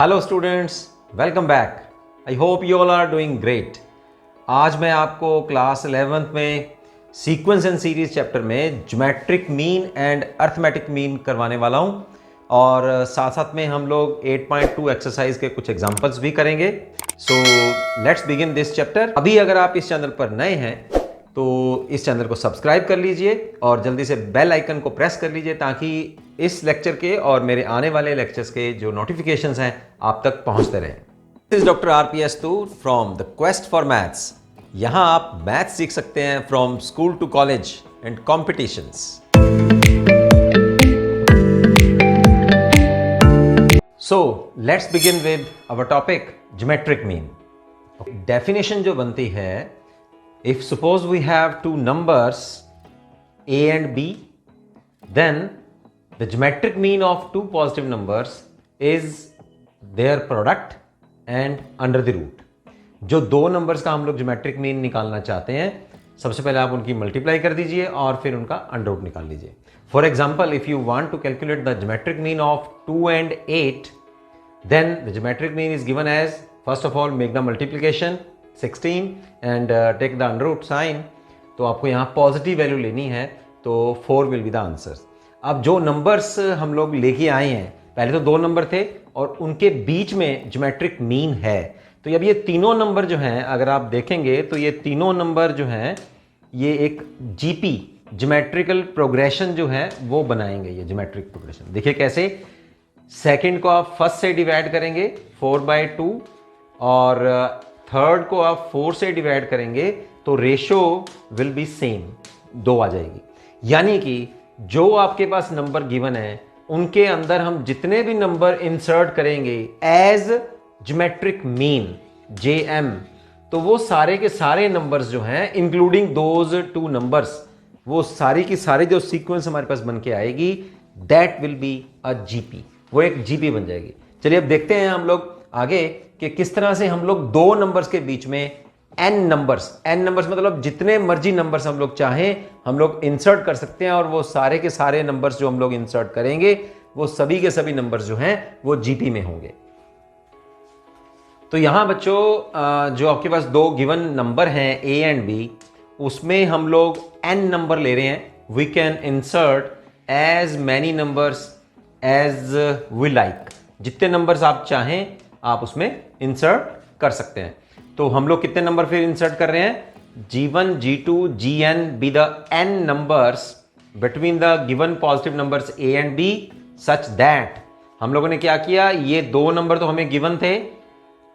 Hello students, welcome back. I hope you all are doing great. आज मैं आपको class 11th में sequence and series chapter में geometric mean and arithmetic mean करवाने वाला हूं और साथ साथ में हम लोग 8.2 एक्सरसाइज के कुछ एग्जांपल्स भी करेंगे। सो लेट्स बिगिन दिस चैप्टर। अभी अगर आप इस चैनल पर नए हैं तो इस चैनल को सब्सक्राइब कर लीजिए और जल्दी से बेल आइकन को प्रेस कर लीजिए ताकि इस लेक्चर के और मेरे आने वाले लेक्चर्स के जो नोटिफिकेशंस हैं आप तक पहुंचते रहें। This is doctor RPS Toor from the quest for maths. यहां आप मैथ्स सीख सकते हैं from school to college and competitions. So let's begin with our topic geometric mean. Definition जो बनती है, if suppose we have two numbers a and b, then the geometric mean of two positive numbers is their product and under the root। जो दो numbers का हम लोग geometric mean निकालना चाहते हैं, सबसे पहले आप उनकी मल्टीप्लाई कर दीजिए और फिर उनका अंडर रूट निकाल लीजिए। For example, if you want to calculate the geometric mean of 2 and 8, then the geometric mean is given as, first of all make the multiplication 16 and take the under root sign। तो आपको यहाँ positive value लेनी है तो 4 will be the answer. अब जो numbers हम लोग लेके आए हैं, पहले तो दो नंबर थे और उनके बीच में ज्योमेट्रिक मीन है। तो अब ये तीनों नंबर जो हैं, अगर आप देखेंगे तो ये तीनों नंबर जो हैं ये एक जीपी ज्योमेट्रिकल प्रोग्रेशन जो है वो बनाएंगे। ये ज्योमेट्रिक प्रोग्रेशन देखिए कैसे, सेकेंड को आप फर्स्ट से डिवाइड करेंगे 4/2 और थर्ड को आप 4 से डिवाइड करेंगे तो रेशो विल बी सेम, 2 आ जाएगी। यानी कि जो आपके पास नंबर गिवन है उनके अंदर हम जितने भी नंबर इंसर्ट करेंगे एज ज्योमेट्रिक मीन JM, तो वो सारे के सारे नंबर्स जो हैं इंक्लूडिंग दोज 2 नंबर्स, वो सारी की सारी जो सीक्वेंस हमारे पास बन के आएगी that will be a GP। वो एक GP बन जाएगी। चलिए अब देखते हैं हम लोग आगे कि किस तरह से हम लोग दो नंबर्स के बीच में n नंबर्स मतलब जितने मर्जी नंबर्स हम लोग चाहें हम लोग इंसर्ट कर सकते हैं और वो सारे के सारे नंबर्स जो हम लोग इंसर्ट करेंगे वो सभी के सभी नंबर्स जो हैं वो GP में होंगे। तो यहां बच्चों जो आपके पास दो गिवन नंबर हैं A and B, उसमें हम लोग n नंबर ले रहे हैं। We can insert as many numbers as we like. जितने नंबर्स आप चाहें आप उसमें इंसर्ट कर सकते हैं। तो हम लोग कितने नंबर फिर इंसर्ट कर रहे हैं? G1, G2, Gn be the n numbers between the given positive numbers A and B such that हम लोगों ने क्या किया, ये दो नंबर तो हमें गिवन थे,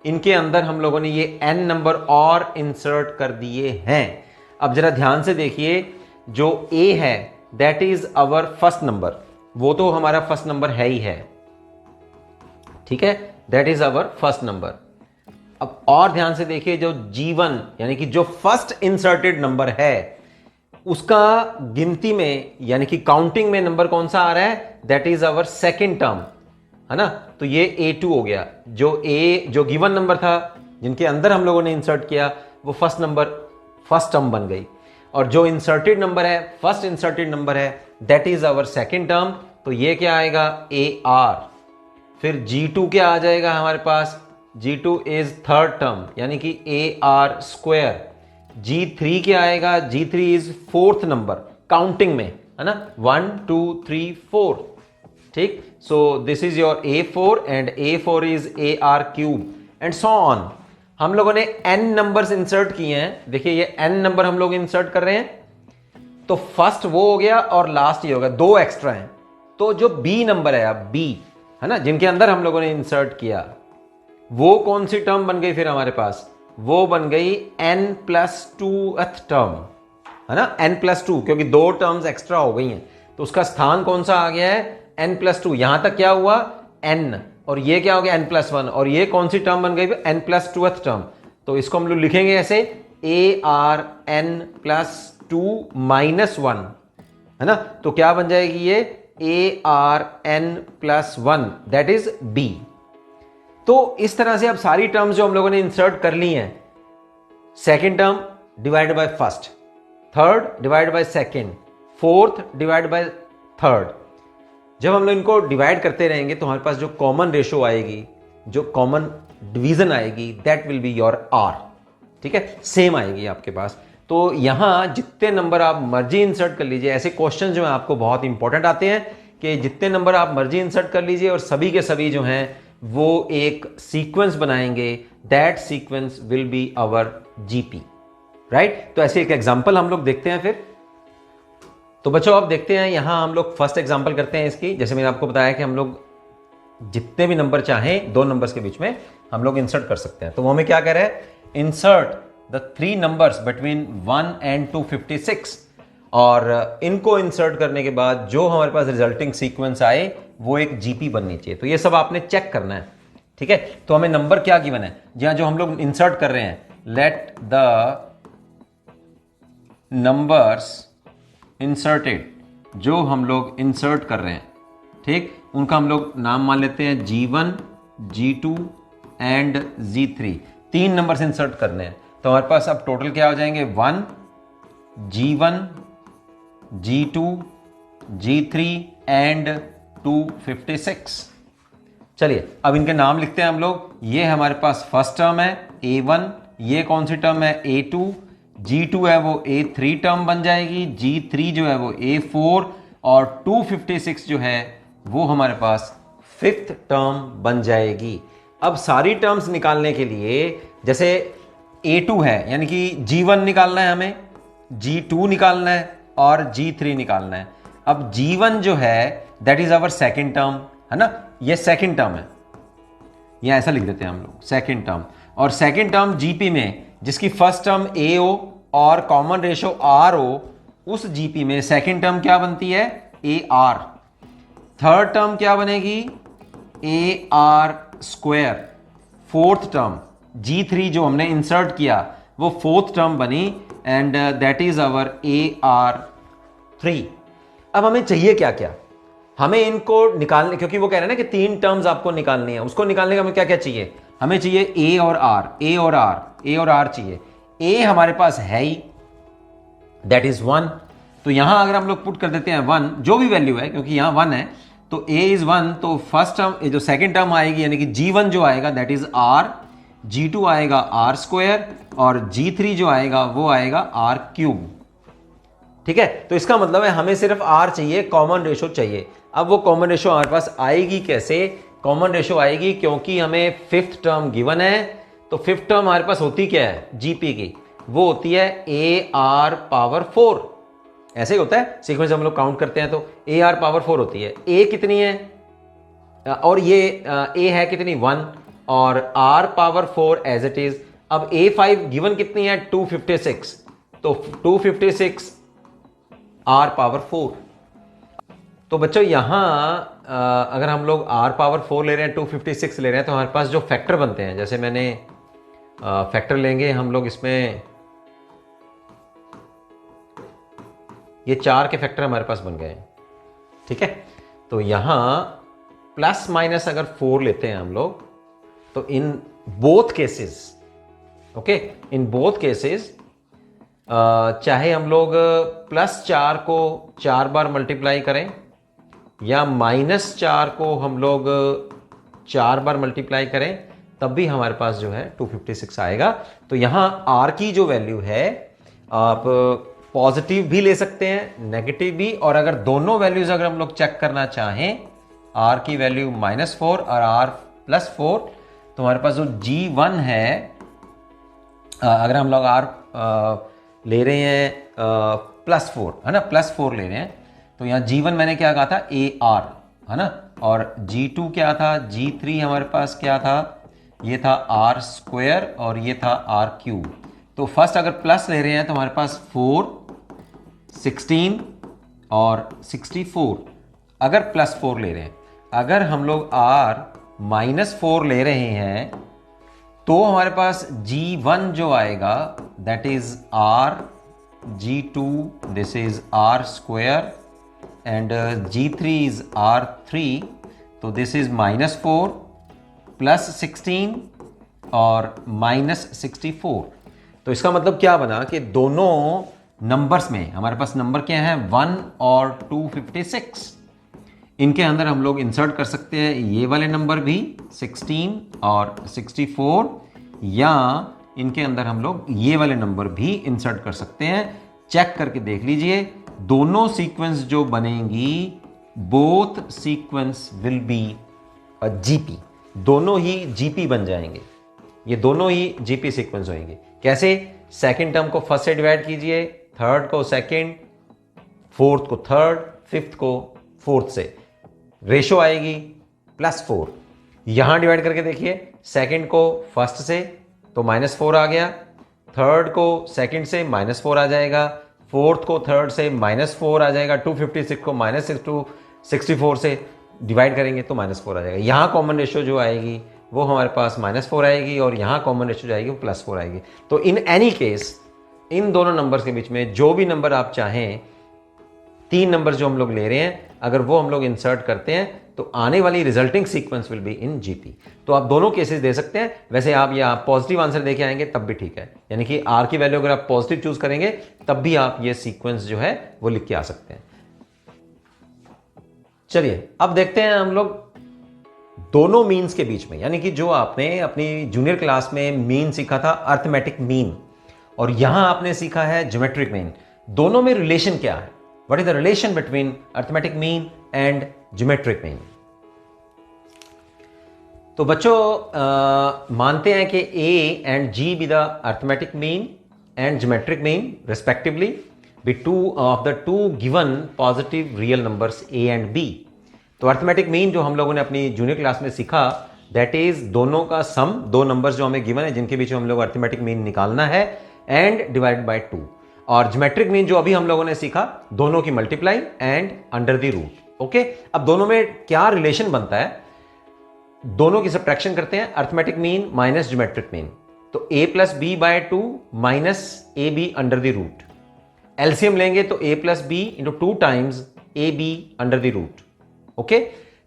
इनके अंदर हम लोगों ने ये n नंबर और इंसर्ट कर दिए हैं। अब जरा ध्यान से देखिए, जो A है that is our first number, वो तो हमारा फर्स्ट नंबर है ही है, ठीक है, that is our first number. अब और ध्यान से देखिए, जो G1 यानी कि जो फर्स्ट इंसर्टेड नंबर है उसका गिनती में यानी कि काउंटिंग में नंबर कौन सा आ रहा है, that is our second term, है ना। तो ये A2 हो गया। जो गिवन नंबर था जिनके अंदर हम लोगों ने इंसर्ट किया वो फर्स्ट टर्म बन गई, और जो इंसर्टेड नंबर है, फर्स्ट इंसर्टेड नंबर है, that is our second term. तो ये क्या आएगा, AR। फिर G2 क्या आ जाएगा हमारे पास, G2 इज थर्ड टर्म यानी कि AR स्क्वायर। G3 क्या आएगा, G3 is fourth number counting में, है ना, 1 2 3 4, ठीक। So this is your A4 and A4 is AR cube and so on. हम लोगों ने n नंबर्स इंसर्ट किए हैं। देखिए ये n नंबर हम लोग इंसर्ट कर रहे हैं, तो फर्स्ट वो हो गया और लास्ट ये हो गया, दो एक्स्ट्रा हैं। तो जो B नंबर है, अब B है ना, जिनके अंदर हम लोगों ने इंसर्ट किया, वो कौन सी टर्म बन गई फिर हमारे पास, वो बन गई n+2th टर्म, है ना, n+2, क्योंकि दो टर्म्स एक्स्ट्रा हो गई हैं तो उसका स्थान कौन सा आ गया है, n+2। यहां तक क्या हुआ, n, और ये क्या हो गया n+1, और ये कौन सी टर्म बन गई, n+2th टर्म। तो इसको हम लोग लिखेंगे ऐसे, AR n+2 -1, है ना। तो क्या बन जाएगी ये, AR n+1 that is B। तो इस तरह से अब सारी टर्म्स जो हम लोगों ने इंसर्ट कर ली हैं, second term divide by first, third divide by second, fourth divide by third, जब हम लोग इनको डिवाइड करते रहेंगे तो हमारे पास जो कॉमन रेशो आएगी जो कॉमन डिवीजन आएगी that will be your R. ठीक है, सेम आएगी आपके पास। तो यहां जितने नंबर आप मर्जी इंसर्ट कर लीजिए, ऐसे क्वेश्चन जो है आपको बहुत इंपॉर्टेंट आते हैं कि जितने नंबर आप मर्जी इंसर्ट कर लीजिए और सभी के सभी जो हैं वो एक सीक्वेंस बनाएंगे, that sequence will be our GP, right. तो ऐसे एक एग्जांपल हम लोग देखते हैं फिर। तो बच्चों आप देखते हैं यहां हम लोग फर्स्ट एग्जांपल करते हैं इसकी। जैसे मैंने आपको बताया कि हम लोग जितने भी नंबर चाहें दो नंबर्स के बीच में हम लोग इंसर्ट कर सकते हैं। तो वो हमें क्या कह रहा है, insert the three numbers between 1 and 256, और इनको इंसर्ट करने के बाद जो हमारे पास रिजल्टिंग सीक्वेंस आए वो एक जीपी बननी चाहिए। तो ये सब आपने चेक करना है, ठीक है। तो हमें नंबर क्या गिवन है, जहां जो हम लोग इंसर्ट कर रहे हैं, लेट द नंबर्स इंसर्टेड, जो हम लोग इंसर्ट कर रहे हैं, ठीक, उनका हम लोग नाम मान लेते हैं G1, G2 एंड G3। तीन नंबर्स इंसर्ट करने हैं। तो हमारे पास अब टोटल क्या हो जाएंगे, 1, G1, G2, G3 एंड 256। चलिए अब इनके नाम लिखते हैं हम लोग। ये हमारे पास फर्स्ट टर्म है A1, ये कौन सी टर्म है A2, G2 है वो A3 टर्म बन जाएगी, G3 जो है वो A4 और 256 जो है वो हमारे पास फिफ्थ टर्म बन जाएगी। अब सारी टर्म्स निकालने के लिए, जैसे A2 है यानी कि G1 निकालना है हमें, G2 निकालना है और G3 निकालना है। अब G1 जो है that is our second term, है ना, ये सेकेंड टर्म है, ये ऐसा लिख देते हैं हम लोग सेकेंड टर्म। और सेकेंड टर्म जीपी में जिसकी फर्स्ट टर्म ए हो और कॉमन रेशो आर हो, उस जीपी में सेकेंड टर्म क्या बनती है, ए आर। थर्ड टर्म क्या बनेगी, A R square. Fourth term G3 जो हमने इंसर्ट किया वो फोर्थ टर्म बनी and that is our AR3। अब हमें चाहिए क्या क्या, हमें इनको निकालने, क्योंकि वो कह रहे हैं ना कि तीन टर्म्स आपको निकालनी है, उसको निकालने का हमें क्या क्या चाहिए, हमें चाहिए A और R, A और R, A और R चाहिए। A हमारे पास है ही, दैट इज 1। तो यहां अगर हम लोग पुट कर देते हैं 1, जो भी वैल्यू है, क्योंकि यहां 1 है तो A इज 1, तो फर्स्ट टर्म जो सेकेंड टर्म आएगी यानी कि G1 जो आएगा दैट इज R, G2 आएगा R स्क्वायर और G3 जो आएगा वो आएगा R क्यूब। ठीक है, तो इसका मतलब है हमें सिर्फ R चाहिए, कॉमन रेशो चाहिए। अब वो कॉमन रेशो हमारे पास आएगी कैसे, कॉमन रेशो आएगी क्योंकि हमें फिफ्थ टर्म गिवन है। तो फिफ्थ टर्म हमारे पास होती क्या है जीपी की, वो होती है AR पावर 4। ऐसे ही होता है सीक्वेंस, हम लोग काउंट करते हैं तो AR पावर 4 होती है। A कितनी है और ये A है कितनी 1 और R power 4 as it is. अब A5 गिवन कितनी है 256, तो 256 R पावर 4। तो बच्चों यहां अगर हम लोग R पावर 4 ले रहे हैं, 256 ले रहे हैं, तो हमारे पास जो फैक्टर बनते हैं, जैसे मैंने फैक्टर लेंगे हम लोग, इसमें ये 4 के फैक्टर हमारे पास बन गए हैं। ठीक है, तो यहां प्लस माइनस अगर 4 लेते हैं हम लोग, तो in both cases, okay, in both cases चाहे हम लोग +4 को 4 बार मल्टीप्लाई करें या -4 को हम लोग 4 बार मल्टीप्लाई करें, तब भी हमारे पास जो है 256 आएगा। तो यहां R की जो वैल्यू है आप पॉजिटिव भी ले सकते हैं, नेगेटिव भी, और अगर दोनों वैल्यूज अगर हम लोग चेक करना चाहें, R की वैल्यू -4 और R +4, तो हमारे पास जो G1 है, अगर हम लोग R ले रहे हैं +4, है ना, +4 ले रहे हैं, तो यहाँ G1 मैंने क्या कहा था AR, है ना, और G2 क्या था, G3 हमारे पास क्या था, ये था R स्क्वायर और ये था R क्यूब। तो फर्स्ट अगर प्लस ले रहे हैं तो हमारे पास 4, 16 और 64। अगर +4 ले रहे हैं, अगर हम लोग R -4 ले रहे हैं, तो हमारे पास G1 जो आएगा that is R, G2 this is R square and G3 is R3, तो दिस इज -4 +16 और -64। तो इसका मतलब क्या बना कि दोनों नंबर्स में हमारे पास नंबर क्या है 1 और 256। इनके अंदर हम लोग इंसर्ट कर सकते हैं ये वाले नंबर भी 16 और 64, या इनके अंदर हम लोग ये वाले नंबर भी इंसर्ट कर सकते हैं। चेक करके देख लीजिए, दोनों सीक्वेंस जो बनेंगी, both sequence will be a GP, दोनों ही जीपी बन जाएंगे, ये दोनों ही जीपी सीक्वेंस होंगे। कैसे? सेकंड टर्म को फर्स्ट से डिवाइड कीजिए, थर्ड को सेकंड, फोर्थ को थर्ड, फिफ्थ को फोर्थ से, रेशो आएगी +4। यहां डिवाइड करके देखिए, सेकंड को फर्स्ट से तो -4 आ गया, थर्ड को सेकंड से -4 आ जाएगा, फोर्थ को थर्ड से -4 आ जाएगा, 256 को -264 से डिवाइड करेंगे तो -4 आ जाएगा। यहां कॉमन रेशियो जो आएगी वो हमारे पास -4 आएगी, और यहां कॉमन रेशियो जो आएगी वो +4 आएगी। तो इन एनी केस इन दोनों नंबर्स के बीच में जो भी नंबर आप चाहें, 3 नंबर जो हम लोग ले रहे हैं, अगर वो हम लोग इंसर्ट करते हैं तो आने वाली resulting sequence will be in GP. तो आप दोनों केसेस दे सकते हैं। वैसे आप या पॉजिटिव आंसर देके आएंगे तब भी ठीक है, यानी कि आर की वैल्यू अगर आप पॉजिटिव चूज करेंगे तब भी आप ये सीक्वेंस जो है वो लिख के आ सकते हैं। चलिए अब देखते हैं हम लोग दोनों मीन्स के बीच में, यानी कि जो आपने अपनी जूनियर क्लास में मीन सीखा था, अर्थमेटिक मीन, और यहां आपने सीखा है ज्योमेट्रिक मीन, दोनों में रिलेशन क्या है? What is the relation between arithmetic mean and geometric mean? तो बच्चों मानते हैं कि A and G be the arithmetic mean and geometric mean respectively be two of the two given positive real numbers A and B। तो arithmetic mean जो हम लोगों ने अपनी जूनियर क्लास में सीखा, दैट इज दोनों का सम, दो नंबर्स जो हमें गिवन है जिनके बीच में हम लोग अर्थमेटिक मीन निकालना है, एंड डिवाइड बाय 2। और ज्योमेट्रिक मीन जो अभी हम लोगों ने सीखा, दोनों की multiply and under the root. Okay, अब दोनों में क्या रिलेशन बनता है? दोनों की सब्ट्रैक्शन करते हैं, arithmetic mean minus geometric mean, तो a plus B by 2 minus A B under the root. LCM लेंगे तो a plus B into 2 times A B under the root. Okay,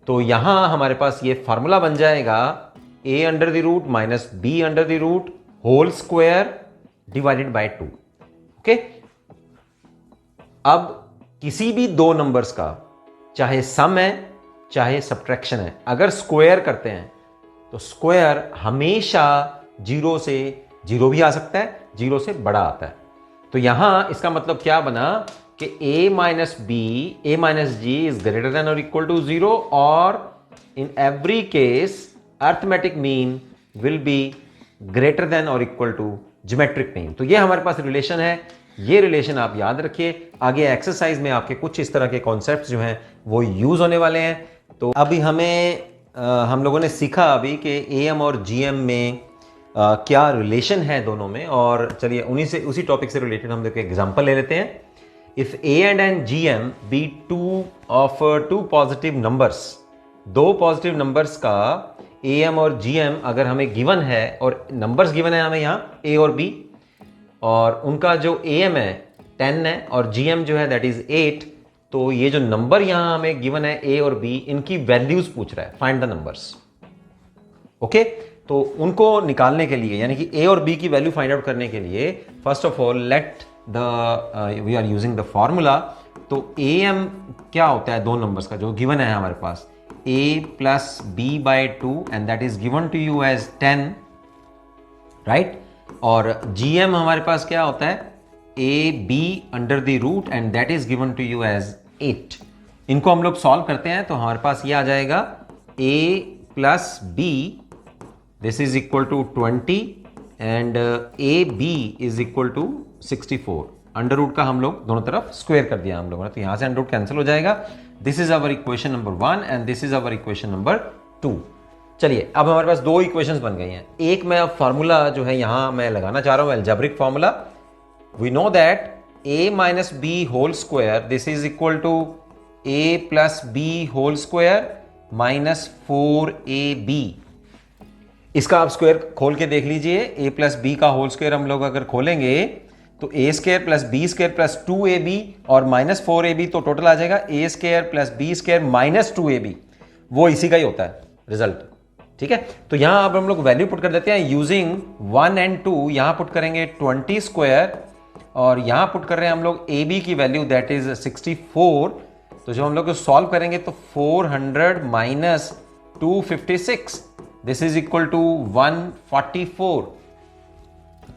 तो यहां हमारे पास ये फॉर्मूला बन जाएगा a under the root minus B under the root whole square divided by 2। Okay, अब किसी भी दो नंबर्स का चाहे सम है चाहे सब्ट्रैक्शन है, अगर स्क्वायर करते हैं तो स्क्वायर हमेशा 0 से 0 भी आ सकता है, 0 से बड़ा आता है। तो यहां इसका मतलब क्या बना कि a minus B, a minus G is greater than और इक्वल टू 0, और in every case arithmetic mean will be greater than और इक्वल टू ज्योमेट्रिक मीन। तो ये हमारे पास रिलेशन है, ये रिलेशन आप याद रखिए। आगे एक्सरसाइज में आपके कुछ इस तरह के कॉन्सेप्ट्स जो हैं वो यूज होने वाले हैं। तो अभी हम लोगों ने सीखा अभी कि एएम और जीएम में क्या रिलेशन है दोनों में, और चलिए उसी टॉपिक से रिलेटेड हम लोग एग्जांपल ले लेते हैं। If A and GM be two positive numbers, दो पॉजिटिव नंबर्स का एएम और जीएम अगर हमें गिवन है, और नंबर्स गिवन है हमें यहाँ ए और बी, और उनका जो एएम है 10 है और जीएम जो है दैट इज 8, तो ये जो नंबर यहां हमें गिवन है ए और बी, इनकी वैल्यूज पूछ रहा है, फाइंड द नंबर्स। ओके, तो उनको निकालने के लिए, यानी कि ए और बी की वैल्यू फाइंड आउट करने के लिए, first of all let the we are using the formula. तो ए एम क्या होता है दो नंबर्स का जो गिवन है हमारे पास, a plus B by 2 and that is given to you as 10, right. और gm हमारे पास क्या होता है, A B under the root and that is given to you as 8। इनको हम लोग सॉल्व करते हैं तो हमारे पास ये आ जाएगा a plus B, this is equal to 20 and A B is equal to 64। Under root का हम लोग दोनों तरफ स्क्वायर कर दिया हम लोगों ने, तो यहां से अंडर रूट कैंसिल हो जाएगा। This is our equation number 1 and this is our equation number 2। चलिए अब हमारे पास दो इक्वेशंस बन गई हैं। एक मैं अब फार्मूला जो है यहां मैं लगाना चाह रहा हूं, algebraic formula. We know that a minus B whole square this is equal to a plus B whole square minus 4ab। इसका आप स्क्वायर खोल के देख लीजिए, a प्लस बी का होल स्क्वायर हम लोग अगर खोलेंगे तो a square plus B square plus 2ab और माइनस 4ab, तो टोटल आ जाएगा a square plus B square minus 2ab। वो इसी का ही होता है रिजल्ट, ठीक है। तो यहां अब हम लोग वैल्यू पुट कर देते हैं यूजिंग 1 एंड 2। यहां पुट करेंगे 20 स्क्वायर और यहां पुट कर रहे हैं हम लोग ab की वैल्यू दैट इज 64 तो जब हम लोग सॉल्व करेंगे तो 400 minus 256 this is equal to 144।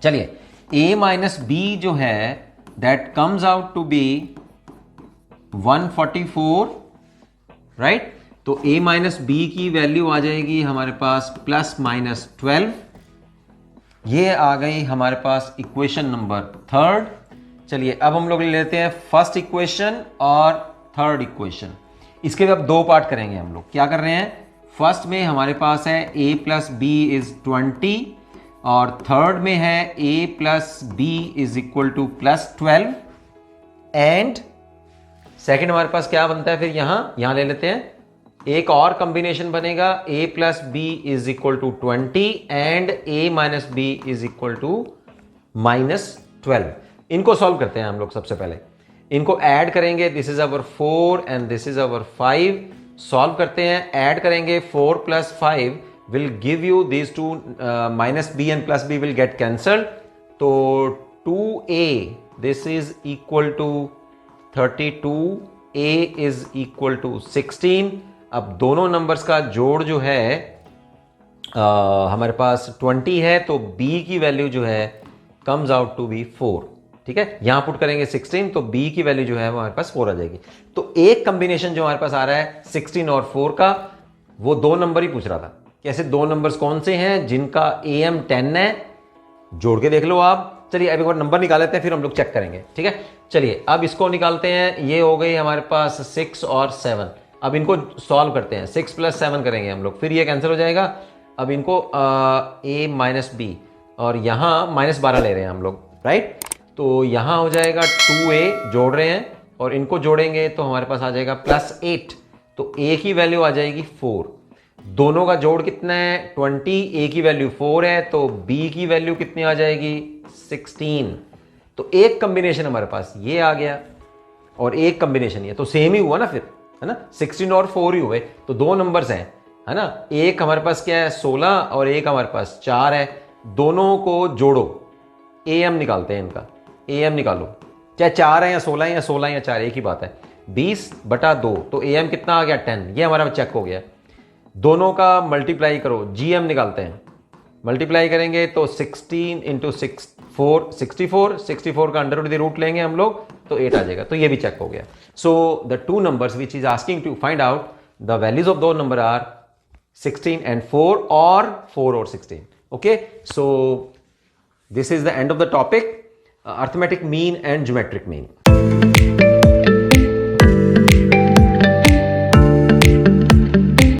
चलिए a माइनस b जो है that comes out to be 144, right. तो a माइनस बी की वैल्यू आ जाएगी हमारे पास प्लस माइनस 12। ये आ गई हमारे पास इक्वेशन नंबर 3। चलिए अब हम लोग ले लेते हैं फर्स्ट इक्वेशन और थर्ड इक्वेशन। इसके भी अब दो पार्ट करेंगे हम लोग। क्या कर रहे हैं, फर्स्ट में हमारे पास है a प्लस बी इज 20 और थर्ड में है a plus B is equal to plus 12 and second हमारे पास क्या बनता है, फिर यहां ले लेते हैं एक और कॉम्बिनेशन बनेगा a plus B is equal to 20 and a minus B is equal to minus 12। इनको सॉल्व करते हैं हम लोग। सबसे पहले इनको ऐड करेंगे, this is our 4 and this is our 5। Solve करते हैं, ऐड करेंगे 4 plus 5 will give you this two, minus B and plus B will get cancelled. तो 2a this is equal to 32, a is equal to 16। अब दोनों numbers का जोड़ जो है हमारे पास 20 है, तो b की वैल्यू जो है कम्स आउट टू बी 4। ठीक है, यहां पुट करेंगे 16 तो b की वैल्यू जो है वो हमारे पास 4 आ जाएगी। तो एक कॉम्बिनेशन जो हमारे पास आ रहा है 16 और 4 का, वो दो नंबर ही पूछ रहा था। कैसे दो नंबर्स कौन से हैं जिनका am 10 है, जोड़ के देख लो आप। चलिए अब एक बार नंबर निकाल लेते हैं, फिर हम लोग चेक करेंगे। ठीक है, चलिए अब इसको निकालते हैं। ये हो गई हमारे पास 6 और 7। अब इनको सॉल्व करते हैं, 6 प्लस 7 करेंगे हम लोग, फिर ये कैंसिल हो जाएगा। अब इनको a माइनस बी और यहाँ माइनस 12 ले रहे हैं हम लोग, राइट। तो यहाँ हो जाएगा 2a, जोड़ रहे हैं और इनको जोड़ेंगे तो हमारे पास आ जाएगा प्लस 8। तो a की वैल्यू आ जाएगी 4। दोनों का जोड़ कितना है 20, a की वैल्यू 4 है तो b की वैल्यू कितनी आ जाएगी 16। तो एक कॉम्बिनेशन हमारे पास ये आ गया और एक कॉम्बिनेशन ये, तो सेम ही हुआ ना फिर, है ना। 16 और 4 ही हुए, तो दो नंबर्स हैं, है ना। एक हमारे पास क्या है 16 और एक हमारे पास 4 है। दोनों को जोड़ो, am निकालते हैं इनका, am निकालो, चाहे 4 है या 16 है या 16 या 4, एक ही बात है। 20/2 तो am कितना आ गया 10, ये हमारा चेक हो गया। दोनों का मल्टीप्लाई करो, gm निकालते हैं। मल्टीप्लाई करेंगे तो 16 इंटू 64 का अंडर रूट लेंगे हम लोग तो 8 आ जाएगा। तो ये भी चेक हो गया। So the two numbers which is asking to find out the values of दो नंबर आर 16 and 4 or 4 और 16. Okay, so this is the end of the topic, arithmetic mean and geometric mean.